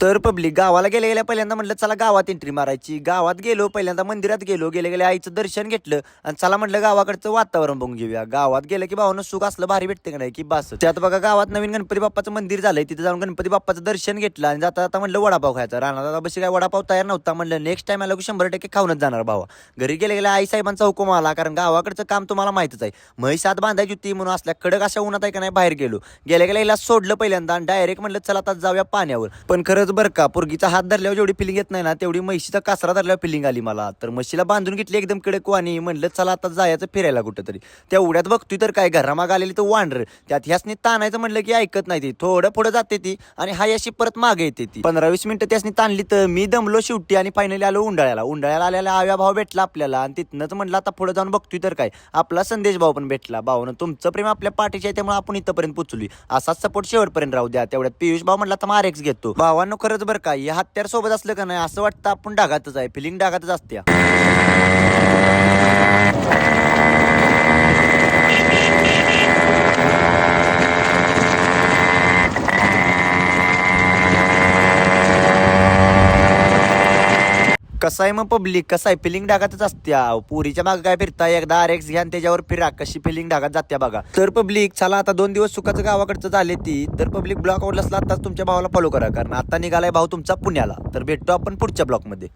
तर पब्लिक गावाला गेल्या पहिल्यांदा म्हटलं चला गावात एंट्री मारायची. गावात गेलो, पहिल्यांदा मंदिरात गेलो, गेल्या आईचं दर्शन घेतलं आणि चला म्हटलं गावाकडचं वातावरण बघून घेऊया. गावात गेलं की भावानं सुख असलं भारी भेटते का नाही की बस. त्यात बघा गावात नवीन गणपती बाप्पाचं मंदिर झालंय, तिथे जाऊन गणपती बाप्पाचं दर्शन घेतलं आणि जाता आता म्हटलं वडापाव खायचा. राणा बशी काय वडापाव तयार नव्हता, म्हणलं नेक्स्ट टाइम आला की 100% खाऊनच जाणार भावा. घरी गेल्या आई साहेबांचा हुकूम आला, कारण गावाकडचं काम तुम्हाला माहितच आहे. म्हैस आत बांधायची होती म्हणून असल्या कडक अशा उन्हात आहे का नाही बाहेर गेलो. गेल्या हिला सोडलं पहिल्यांदा आणि डायरेक्ट म्हटलं चला आता जाऊया पाण्यावर. पण खरंच बरं का, पोरगीचा हात धरल्यावर जेवढी फिलिंग येत नाही ना तेवढी म्हशीचा कासरा धरल्यावर फिलिंग आली मला. तर म्हशीला बांधून घेतली एकदम कडक वाणी, म्हणलं चला आता जायचं फिरायला कुठंतरी. त्या उड्यात बघतोय तर काय घरामाग आलेली तर वांडर, त्यात ह्यासनी ताणायचं म्हणलं की ऐकत नाही ती. थोडं पुढे जाते ती आणि हाय अशी परत मागे येते ती. 15-20 मिनिटं त्यासनी ताणली तर मी दमलो शेवटी आणि फायनली आलो उंडाळ्याला आलेला आव्या भाव भेटला आपल्याला आणि तिथनंच म्हणलं आता पुढे जाऊन बघतोय तर काय आपला संदेश भाऊ पण भेटला. भाऊनं तुमचं प्रेम आपल्या पाठीचे आहे त्यामुळे आपण इथंपर्यंत पोचलोय, असाच सपोर्ट शेवटपर्यंत राहू द्या. तेवढ्यात पियुष भाऊ म्हणला तर RX घेतो. भावांनो खरंच बरं का, या हत्यार सोबत असलं का नाही असं वाटतं आपण डागातच आहे, फिलिंग डागातच असते. कसं आहे मग पब्लिक, कसं आहे फिलिंग डागातच असत्या. पुरीच्या मागे काय फिरताय, एकदा RX घ्या आणि त्याच्यावर फिरा, कशी फिलिंग डागात जात्या बघा. तर पब्लिक चला आता 2 दिवस सुखाचं गावाकडचं झाले ती. तर पब्लिक ब्लॉग आवडला असला आताच तुमच्या भावाला फॉलो करा, कारण आता निघालाय भाऊ तुमचा पुण्याला. तर भेटतो आपण पुढच्या ब्लॉगमध्ये.